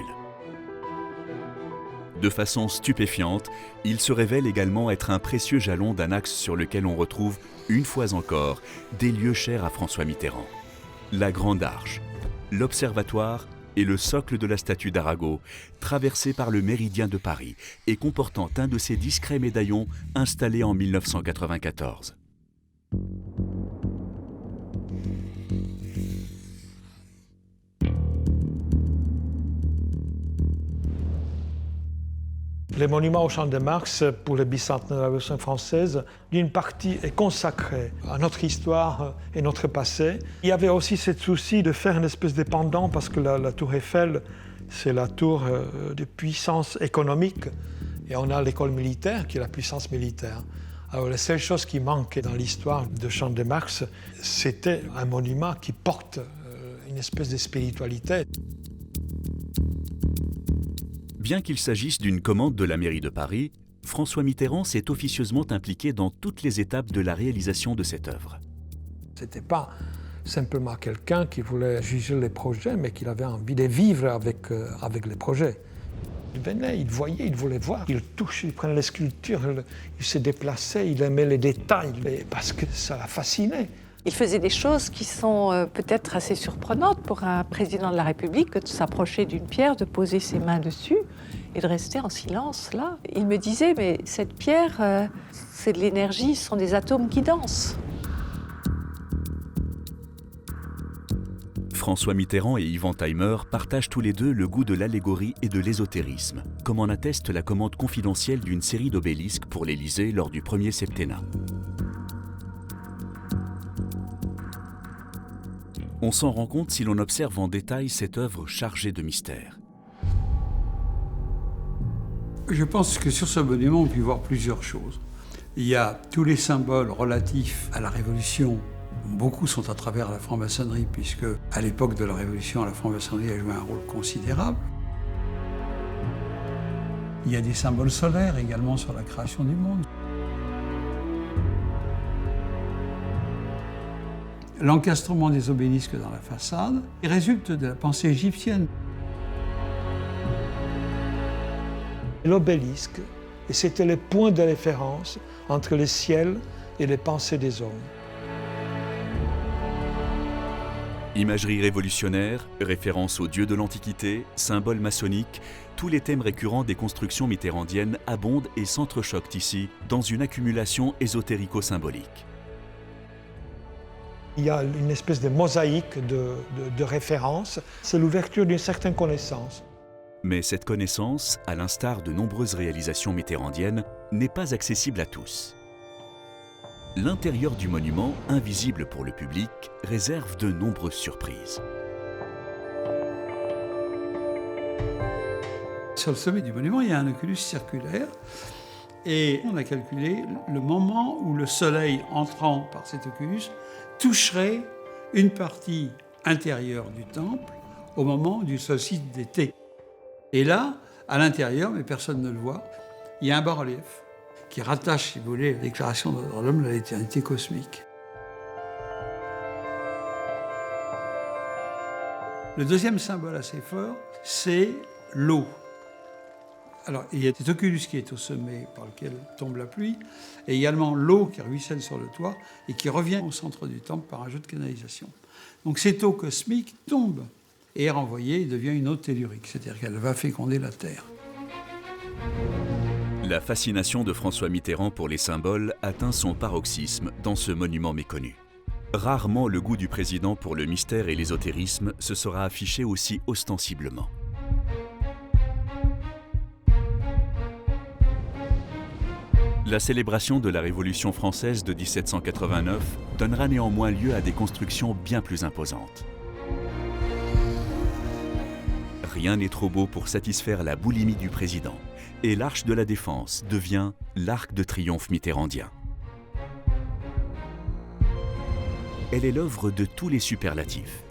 De façon stupéfiante, il se révèle également être un précieux jalon d'un axe sur lequel on retrouve, une fois encore, des lieux chers à François Mitterrand. La Grande Arche, l'Observatoire et le socle de la statue d'Arago, traversé par le méridien de Paris et comportant un de ces discrets médaillons installés en 1994. Les monuments au Champ de Mars, pour le bicentenaire de la Révolution française, d'une partie est consacrée à notre histoire et notre passé. Il y avait aussi ce souci de faire une espèce de pendant, parce que la tour Eiffel, c'est la tour de puissance économique, et on a l'école militaire qui est la puissance militaire. Alors la seule chose qui manquait dans l'histoire de Champ de Mars, c'était un monument qui porte une espèce de spiritualité. Bien qu'il s'agisse d'une commande de la mairie de Paris, François Mitterrand s'est officieusement impliqué dans toutes les étapes de la réalisation de cette œuvre. Ce n'était pas simplement quelqu'un qui voulait juger les projets, mais qui avait envie de vivre avec les projets. Il venait, il voyait, il voulait voir, il touchait, il prenait les sculptures, il se déplaçait, il aimait les détails, parce que ça l'a fasciné. Il faisait des choses qui sont peut-être assez surprenantes pour un président de la République, que de s'approcher d'une pierre, de poser ses mains dessus et de rester en silence là. Il me disait, mais cette pierre, c'est de l'énergie, ce sont des atomes qui dansent. François Mitterrand et Ivan Taymer partagent tous les deux le goût de l'allégorie et de l'ésotérisme, comme en atteste la commande confidentielle d'une série d'obélisques pour l'Élysée lors du premier septennat. On s'en rend compte si l'on observe en détail cette œuvre chargée de mystère. Je pense que sur ce monument, on peut y voir plusieurs choses. Il y a tous les symboles relatifs à la Révolution. Beaucoup sont à travers la franc-maçonnerie, puisque à l'époque de la Révolution, la franc-maçonnerie a joué un rôle considérable. Il y a des symboles solaires également sur la création du monde. L'encastrement des obélisques dans la façade résulte de la pensée égyptienne. L'obélisque, c'était le point de référence entre le ciel et les pensées des hommes. Imagerie révolutionnaire, référence aux dieux de l'Antiquité, symboles maçonniques, tous les thèmes récurrents des constructions mitterrandiennes abondent et s'entrechoquent ici dans une accumulation ésotérico-symbolique. Il y a une espèce de mosaïque de références, c'est l'ouverture d'une certaine connaissance. Mais cette connaissance, à l'instar de nombreuses réalisations mitterrandiennes, n'est pas accessible à tous. L'intérieur du monument, invisible pour le public, réserve de nombreuses surprises. Sur le sommet du monument, il y a un oculus circulaire et on a calculé le moment où le soleil entrant par cet oculus toucherait une partie intérieure du temple au moment du solstice d'été. Et là, à l'intérieur, mais personne ne le voit, il y a un bas-relief qui rattache, si vous voulez, la déclaration de l'homme à l'éternité cosmique. Le deuxième symbole assez fort, c'est l'eau. Alors, il y a cet oculus qui est au sommet par lequel tombe la pluie, et également l'eau qui ruisselle sur le toit et qui revient au centre du temple par un jeu de canalisation. Donc cette eau cosmique tombe et est renvoyée et devient une eau tellurique, c'est-à-dire qu'elle va féconder la Terre. La fascination de François Mitterrand pour les symboles atteint son paroxysme dans ce monument méconnu. Rarement le goût du président pour le mystère et l'ésotérisme se sera affiché aussi ostensiblement. La célébration de la Révolution française de 1789 donnera néanmoins lieu à des constructions bien plus imposantes. Rien n'est trop beau pour satisfaire la boulimie du président, et l'Arche de la Défense devient l'Arc de Triomphe mitterrandien. Elle est l'œuvre de tous les superlatifs.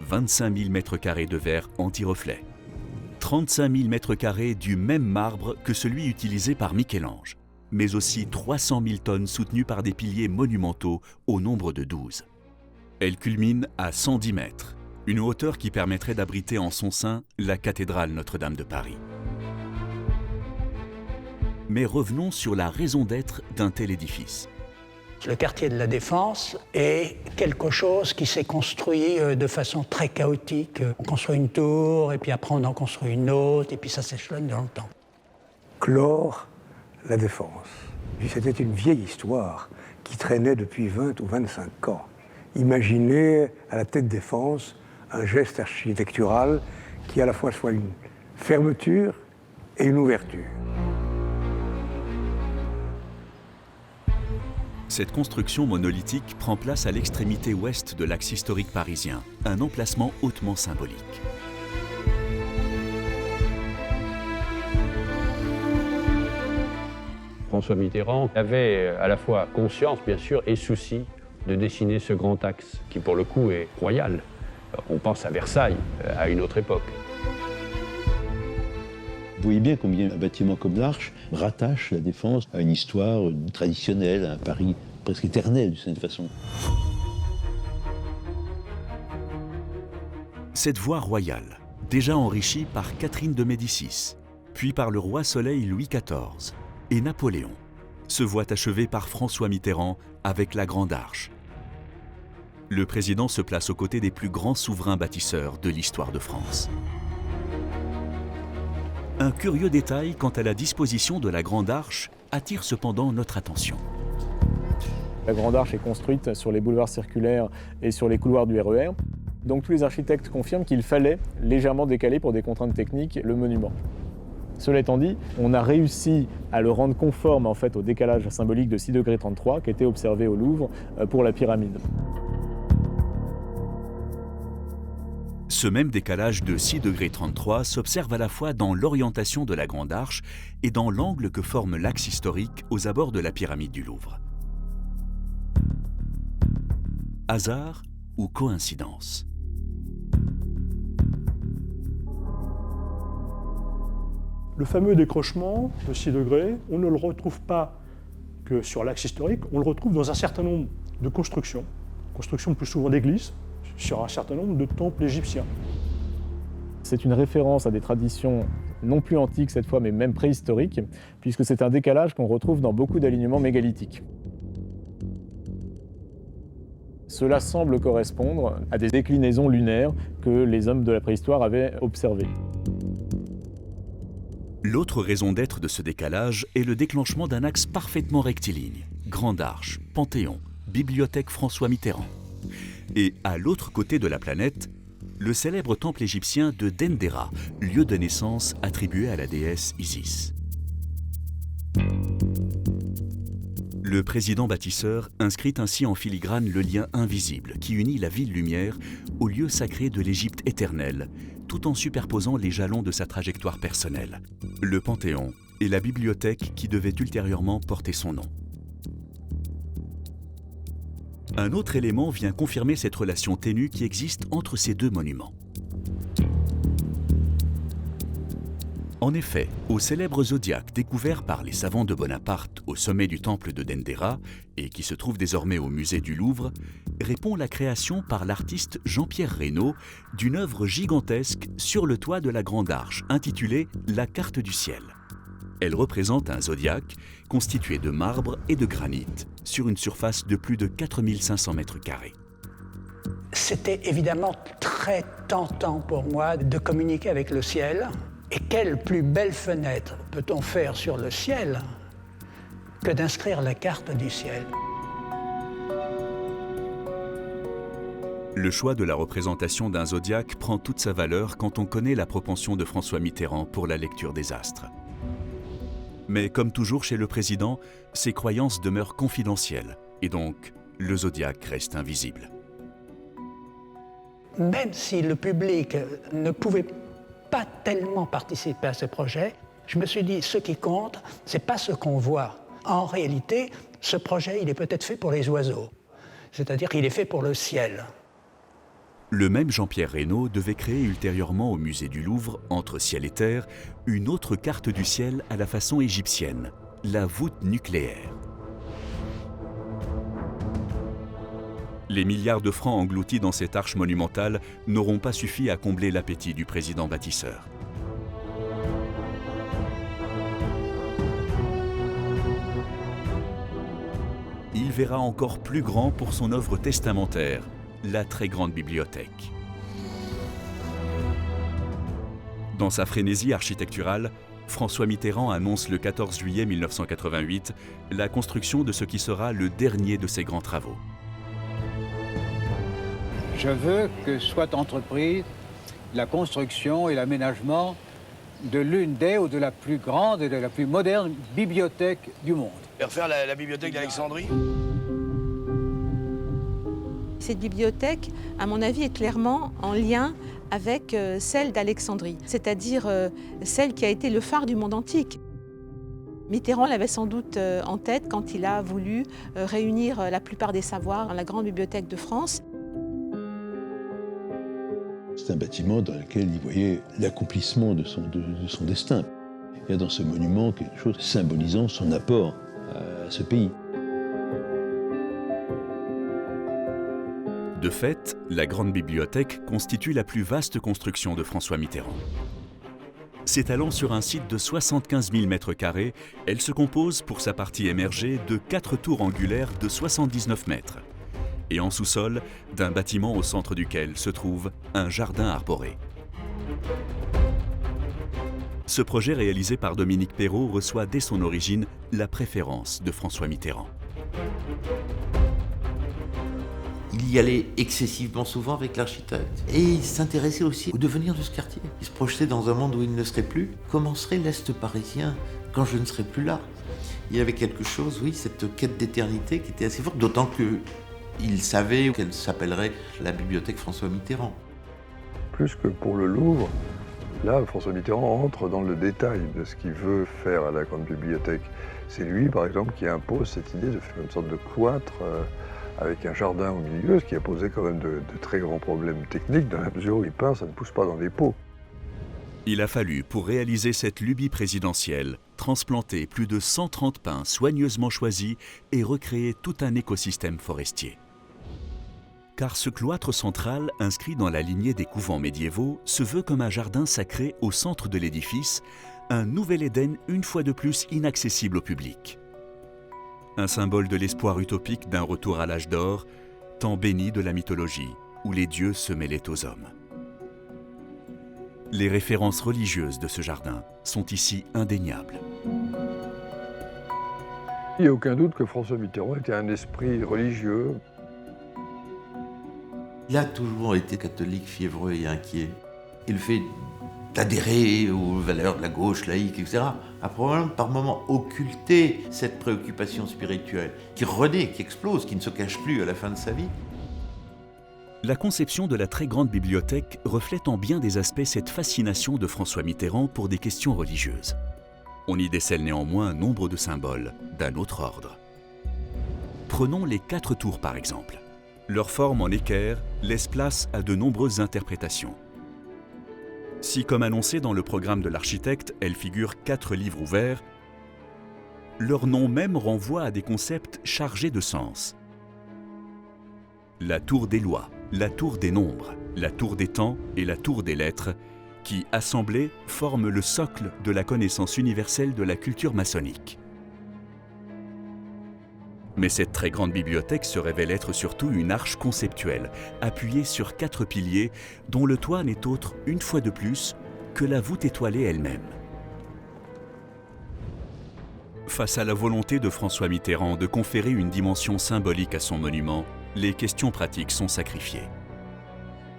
25 000 m² de verre anti-reflet, 35 000 m² du même marbre que celui utilisé par Michel-Ange, mais aussi 300 000 tonnes soutenues par des piliers monumentaux au nombre de 12. Elle culmine à 110 mètres, une hauteur qui permettrait d'abriter en son sein la cathédrale Notre-Dame de Paris. Mais revenons sur la raison d'être d'un tel édifice. Le quartier de la Défense est quelque chose qui s'est construit de façon très chaotique. On construit une tour, et puis après on en construit une autre, et puis ça s'échelonne dans le temps. Clore la Défense. C'était une vieille histoire qui traînait depuis 20 ou 25 ans. Imaginez à la tête Défense un geste architectural qui à la fois soit une fermeture et une ouverture. Cette construction monolithique prend place à l'extrémité ouest de l'axe historique parisien, un emplacement hautement symbolique. François Mitterrand avait à la fois conscience, bien sûr, et souci de dessiner ce grand axe, qui pour le coup est royal. On pense à Versailles, à une autre époque. Vous voyez bien combien un bâtiment comme l'Arche rattache la Défense à une histoire traditionnelle, à un Paris presque éternel, d'une certaine façon. Cette voie royale, déjà enrichie par Catherine de Médicis, puis par le roi Soleil Louis XIV et Napoléon, se voit achevée par François Mitterrand avec la Grande Arche. Le président se place aux côtés des plus grands souverains bâtisseurs de l'histoire de France. Un curieux détail quant à la disposition de la Grande Arche attire cependant notre attention. La Grande Arche est construite sur les boulevards circulaires et sur les couloirs du RER. Donc tous les architectes confirment qu'il fallait légèrement décaler pour des contraintes techniques le monument. Cela étant dit, on a réussi à le rendre conforme en fait, au décalage symbolique de 6 degrés 33 qui était observé au Louvre pour la pyramide. Ce même décalage de 6 degrés 33 s'observe à la fois dans l'orientation de la Grande Arche et dans l'angle que forme l'axe historique aux abords de la pyramide du Louvre. Hasard ou coïncidence? Le fameux décrochement de 6 degrés, on ne le retrouve pas que sur l'axe historique, on le retrouve dans un certain nombre de constructions le plus souvent d'églises, sur un certain nombre de temples égyptiens. C'est une référence à des traditions non plus antiques cette fois, mais même préhistoriques, puisque c'est un décalage qu'on retrouve dans beaucoup d'alignements mégalithiques. Cela semble correspondre à des déclinaisons lunaires que les hommes de la préhistoire avaient observées. L'autre raison d'être de ce décalage est le déclenchement d'un axe parfaitement rectiligne. Grande Arche, Panthéon, Bibliothèque François Mitterrand. Et à l'autre côté de la planète, le célèbre temple égyptien de Dendera, lieu de naissance attribué à la déesse Isis. Le président bâtisseur inscrit ainsi en filigrane le lien invisible qui unit la ville-lumière au lieu sacré de l'Égypte éternelle, tout en superposant les jalons de sa trajectoire personnelle, le Panthéon et la bibliothèque qui devait ultérieurement porter son nom. Un autre élément vient confirmer cette relation ténue qui existe entre ces deux monuments. En effet, au célèbre zodiaque découvert par les savants de Bonaparte au sommet du temple de Dendera et qui se trouve désormais au musée du Louvre, répond la création par l'artiste Jean-Pierre Reynaud d'une œuvre gigantesque sur le toit de la Grande Arche intitulée « La carte du ciel ». Elle représente un zodiaque constitué de marbre et de granit sur une surface de plus de 4500 mètres carrés. C'était évidemment très tentant pour moi de communiquer avec le ciel. Et quelle plus belle fenêtre peut-on faire sur le ciel que d'inscrire la carte du ciel? Le choix de la représentation d'un zodiaque prend toute sa valeur quand on connaît la propension de François Mitterrand pour la lecture des astres. Mais comme toujours chez le président, ses croyances demeurent confidentielles et donc le zodiaque reste invisible. Même si le public ne pouvait pas tellement participer à ce projet, je me suis dit, ce qui compte, c'est pas ce qu'on voit. En réalité, ce projet, il est peut-être fait pour les oiseaux. C'est-à-dire qu'il est fait pour le ciel. Le même Jean-Pierre Reynaud devait créer ultérieurement au musée du Louvre, entre ciel et terre, une autre carte du ciel à la façon égyptienne, la voûte nucléaire. Les milliards de francs engloutis dans cette arche monumentale n'auront pas suffi à combler l'appétit du président bâtisseur. Il verra encore plus grand pour son œuvre testamentaire, la très grande bibliothèque. Dans sa frénésie architecturale, François Mitterrand annonce le 14 juillet 1988 la construction de ce qui sera le dernier de ses grands travaux. Je veux que soit entreprise la construction et l'aménagement de l'une des ou de la plus grande et de la plus moderne bibliothèque du monde. Et refaire la bibliothèque d'Alexandrie ? cette bibliothèque, à mon avis, est clairement en lien avec celle d'Alexandrie, c'est-à-dire celle qui a été le phare du monde antique. Mitterrand l'avait sans doute en tête quand il a voulu réunir la plupart des savoirs dans la grande bibliothèque de France. C'est un bâtiment dans lequel il voyait l'accomplissement de son destin. Il y a dans ce monument quelque chose symbolisant son apport à ce pays. De fait, la Grande Bibliothèque constitue la plus vaste construction de François Mitterrand. S'étalant sur un site de 75 000 m², elle se compose pour sa partie émergée de 4 tours angulaires de 79 mètres et en sous-sol d'un bâtiment au centre duquel se trouve un jardin arboré. Ce projet réalisé par Dominique Perrault reçoit dès son origine la préférence de François Mitterrand. Il y allait excessivement souvent avec l'architecte. Et il s'intéressait aussi au devenir de ce quartier. Il se projetait dans un monde où il ne serait plus. Comment serait l'Est parisien quand je ne serais plus là? Il y avait quelque chose, oui, cette quête d'éternité qui était assez forte, d'autant qu'il savait qu'elle s'appellerait la bibliothèque François Mitterrand. Plus que pour le Louvre, là, François Mitterrand entre dans le détail de ce qu'il veut faire à la Grande Bibliothèque. C'est lui, par exemple, qui impose cette idée de faire une sorte de cloître avec un jardin au milieu, ce qui a posé quand même de très grands problèmes techniques, dans la mesure où il peint, ça ne pousse pas dans des pots. Il a fallu, pour réaliser cette lubie présidentielle, transplanter plus de 130 pins soigneusement choisis et recréer tout un écosystème forestier. Car ce cloître central, inscrit dans la lignée des couvents médiévaux, se veut comme un jardin sacré au centre de l'édifice, un nouvel Éden une fois de plus inaccessible au public. Un symbole de l'espoir utopique d'un retour à l'âge d'or, temps béni de la mythologie, où les dieux se mêlaient aux hommes. Les références religieuses de ce jardin sont ici indéniables. Il n'y a aucun doute que François Mitterrand était un esprit religieux. Il a toujours été catholique, fiévreux et inquiet. Et le fait d'adhérer aux valeurs de la gauche laïque, etc., a probablement par moments occulté cette préoccupation spirituelle qui renaît, qui explose, qui ne se cache plus à la fin de sa vie. La conception de la très grande bibliothèque reflète en bien des aspects cette fascination de François Mitterrand pour des questions religieuses. On y décèle néanmoins nombre de symboles d'un autre ordre. Prenons les 4 tours par exemple. Leur forme en équerre laisse place à de nombreuses interprétations. Si, comme annoncé dans le programme de l'architecte, elles figurent 4 livres ouverts, leur nom même renvoie à des concepts chargés de sens. La tour des lois, la tour des nombres, la tour des temps et la tour des lettres, qui, assemblées, forment le socle de la connaissance universelle de la culture maçonnique. Mais cette très grande bibliothèque se révèle être surtout une arche conceptuelle, appuyée sur 4 piliers, dont le toit n'est autre, une fois de plus, que la voûte étoilée elle-même. Face à la volonté de François Mitterrand de conférer une dimension symbolique à son monument, les questions pratiques sont sacrifiées.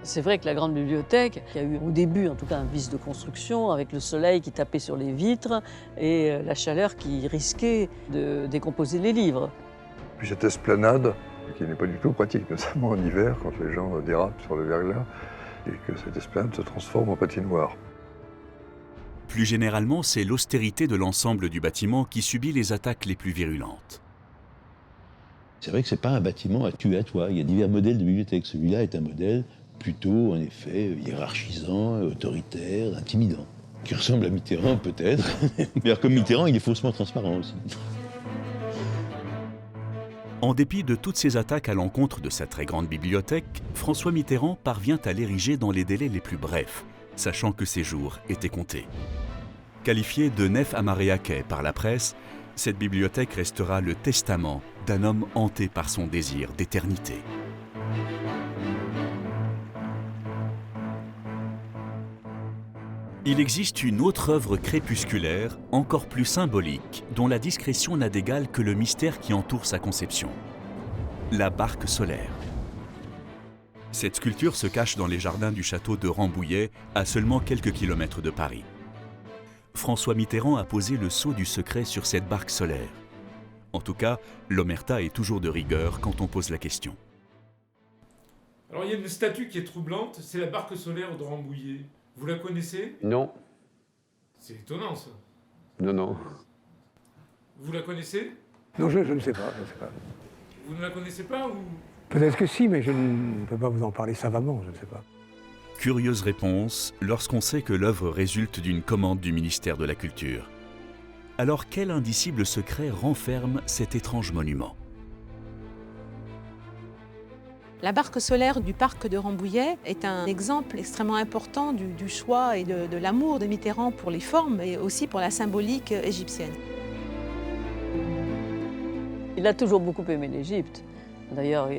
C'est vrai que la grande bibliothèque, qui a eu au début en tout cas un vice de construction, avec le soleil qui tapait sur les vitres et la chaleur qui risquait de décomposer les livres. Puis cette esplanade, qui n'est pas du tout pratique, notamment en hiver, quand les gens dérapent sur le verglas, et que cette esplanade se transforme en patinoire. Plus généralement, c'est l'austérité de l'ensemble du bâtiment qui subit les attaques les plus virulentes. C'est vrai que ce n'est pas un bâtiment à tuer à toi. Il y a divers modèles de bibliothèque. Celui-là est un modèle plutôt, en effet, hiérarchisant, autoritaire, intimidant. Qui ressemble à Mitterrand, peut-être. Mais comme Mitterrand, il est faussement transparent aussi. En dépit de toutes ces attaques à l'encontre de sa très grande bibliothèque, François Mitterrand parvient à l'ériger dans les délais les plus brefs, sachant que ses jours étaient comptés. Qualifiée de nef amarré par la presse, cette bibliothèque restera le testament d'un homme hanté par son désir d'éternité. Il existe une autre œuvre crépusculaire, encore plus symbolique, dont la discrétion n'a d'égal que le mystère qui entoure sa conception. La barque solaire. Cette sculpture se cache dans les jardins du château de Rambouillet, à seulement quelques kilomètres de Paris. François Mitterrand a posé le sceau du secret sur cette barque solaire. En tout cas, l'omerta est toujours de rigueur quand on pose la question. Alors il y a une statue qui est troublante, c'est la barque solaire de Rambouillet. Vous la connaissez? Non. C'est étonnant ça. Non. Vous la connaissez? Non, je ne sais pas. Vous ne la connaissez pas ou... Peut-être que si, mais je ne peux pas vous en parler savamment, je ne sais pas. Curieuse réponse lorsqu'on sait que l'œuvre résulte d'une commande du ministère de la Culture. Alors quel indicible secret renferme cet étrange monument? La barque solaire du parc de Rambouillet est un exemple extrêmement important du choix et de l'amour de Mitterrand pour les formes et aussi pour la symbolique égyptienne. Il a toujours beaucoup aimé l'Égypte. D'ailleurs,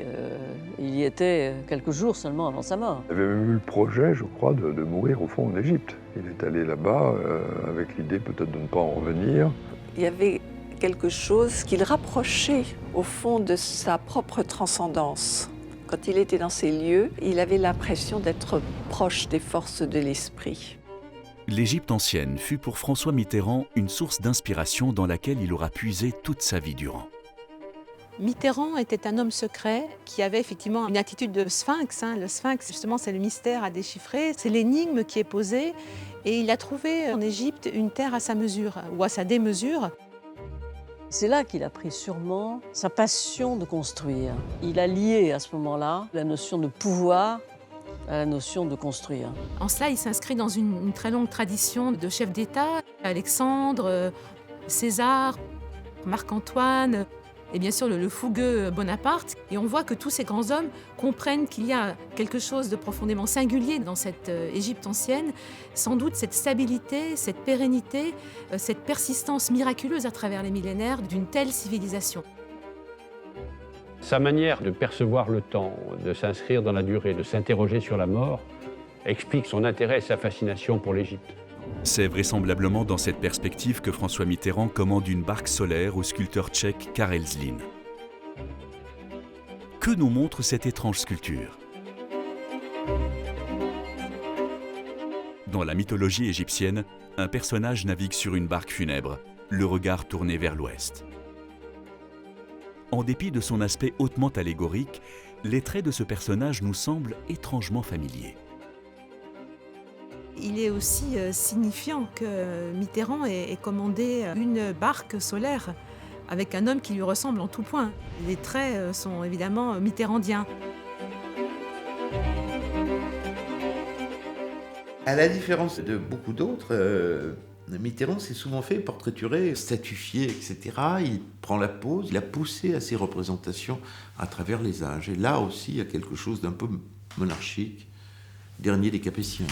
il y était quelques jours seulement avant sa mort. Il avait même eu le projet, je crois, de mourir au fond en Égypte. Il est allé là-bas avec l'idée peut-être de ne pas en revenir. Il y avait quelque chose qui le rapprochait au fond de sa propre transcendance. Quand il était dans ces lieux, il avait l'impression d'être proche des forces de l'esprit. L'Égypte ancienne fut pour François Mitterrand une source d'inspiration dans laquelle il aura puisé toute sa vie durant. Mitterrand était un homme secret qui avait effectivement une attitude de sphinx. Le sphinx, justement, c'est le mystère à déchiffrer, c'est l'énigme qui est posée. Et il a trouvé en Égypte une terre à sa mesure, ou à sa démesure. C'est là qu'il a pris sûrement sa passion de construire. Il a lié à ce moment-là la notion de pouvoir à la notion de construire. En cela, il s'inscrit dans une très longue tradition de chefs d'État. Alexandre, César, Marc-Antoine, et bien sûr le fougueux Bonaparte. Et on voit que tous ces grands hommes comprennent qu'il y a quelque chose de profondément singulier dans cette Égypte ancienne, sans doute cette stabilité, cette pérennité, cette persistance miraculeuse à travers les millénaires d'une telle civilisation. Sa manière de percevoir le temps, de s'inscrire dans la durée, de s'interroger sur la mort, explique son intérêt et sa fascination pour l'Égypte. C'est vraisemblablement dans cette perspective que François Mitterrand commande une barque solaire au sculpteur tchèque Karel Zlín. Que nous montre cette étrange sculpture? Dans la mythologie égyptienne, un personnage navigue sur une barque funèbre, le regard tourné vers l'ouest. En dépit de son aspect hautement allégorique, les traits de ce personnage nous semblent étrangement familiers. Il est aussi signifiant que Mitterrand ait commandé une barque solaire avec un homme qui lui ressemble en tout point. Les traits sont évidemment mitterrandiens. À la différence de beaucoup d'autres, Mitterrand s'est souvent fait portraiturer, statufier, etc. Il prend la pose, il a poussé à ses représentations à travers les âges. Et là aussi, il y a quelque chose d'un peu monarchique, dernier des Capétiens.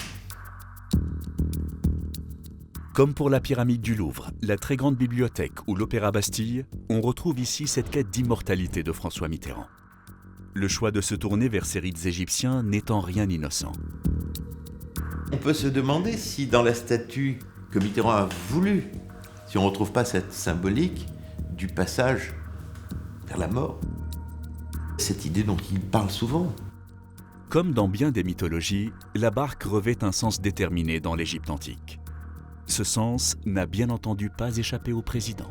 Comme pour la pyramide du Louvre, la très grande bibliothèque ou l'Opéra Bastille, on retrouve ici cette quête d'immortalité de François Mitterrand. Le choix de se tourner vers ces rites égyptiens n'est en rien innocent. On peut se demander si dans la statue que Mitterrand a voulu, si on ne retrouve pas cette symbolique du passage vers la mort. Cette idée dont il parle souvent. Comme dans bien des mythologies, la barque revêt un sens déterminé dans l'Égypte antique. Ce sens n'a bien entendu pas échappé au président.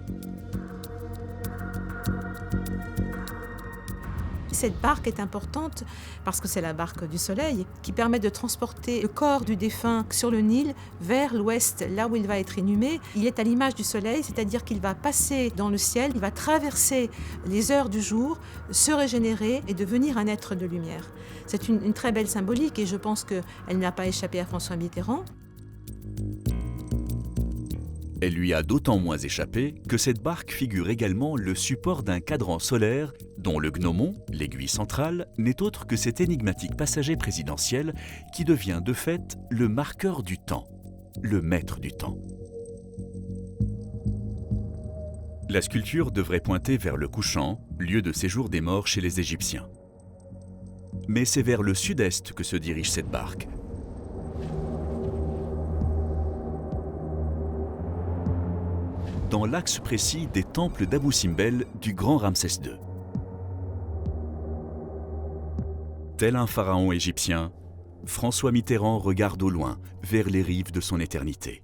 Cette barque est importante parce que c'est la barque du soleil qui permet de transporter le corps du défunt sur le Nil vers l'ouest, là où il va être inhumé. Il est à l'image du soleil, c'est-à-dire qu'il va passer dans le ciel, il va traverser les heures du jour, se régénérer et devenir un être de lumière. C'est une très belle symbolique et je pense qu'elle n'a pas échappé à François Mitterrand. Elle lui a d'autant moins échappé que cette barque figure également le support d'un cadran solaire dont le gnomon, l'aiguille centrale, n'est autre que cet énigmatique passager présidentiel qui devient de fait le marqueur du temps, le maître du temps. La sculpture devrait pointer vers le couchant, lieu de séjour des morts chez les Égyptiens. Mais c'est vers le sud-est que se dirige cette barque. Dans l'axe précis des temples d'Abou Simbel du grand Ramsès II. Tel un pharaon égyptien, François Mitterrand regarde au loin, vers les rives de son éternité.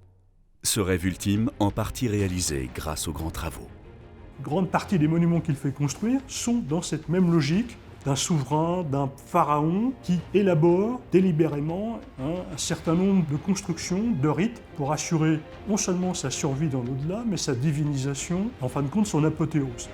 Ce rêve ultime, en partie réalisé grâce aux grands travaux. Une grande partie des monuments qu'il fait construire sont dans cette même logique d'un souverain, d'un pharaon qui élabore délibérément un certain nombre de constructions, de rites pour assurer non seulement sa survie dans l'au-delà, mais sa divinisation, en fin de compte son apothéose.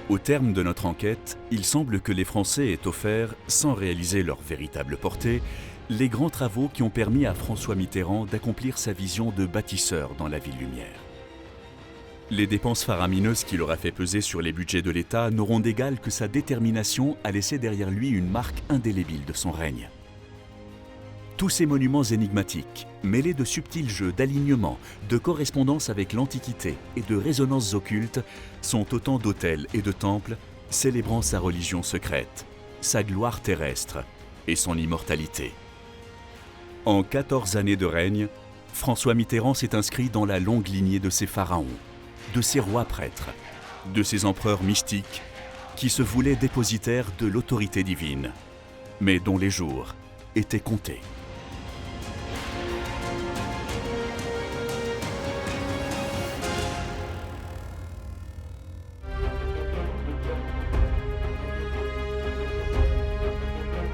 Au terme de notre enquête, il semble que les Français aient offert, sans réaliser leur véritable portée, les grands travaux qui ont permis à François Mitterrand d'accomplir sa vision de bâtisseur dans la ville lumière. Les dépenses faramineuses qu'il aura fait peser sur les budgets de l'État n'auront d'égal que sa détermination à laisser derrière lui une marque indélébile de son règne. Tous ces monuments énigmatiques, mêlés de subtils jeux d'alignement, de correspondance avec l'Antiquité et de résonances occultes, sont autant d'autels et de temples célébrant sa religion secrète, sa gloire terrestre et son immortalité. En 14 années de règne, François Mitterrand s'est inscrit dans la longue lignée de ses pharaons, de ses rois prêtres, de ses empereurs mystiques qui se voulaient dépositaires de l'autorité divine, mais dont les jours étaient comptés.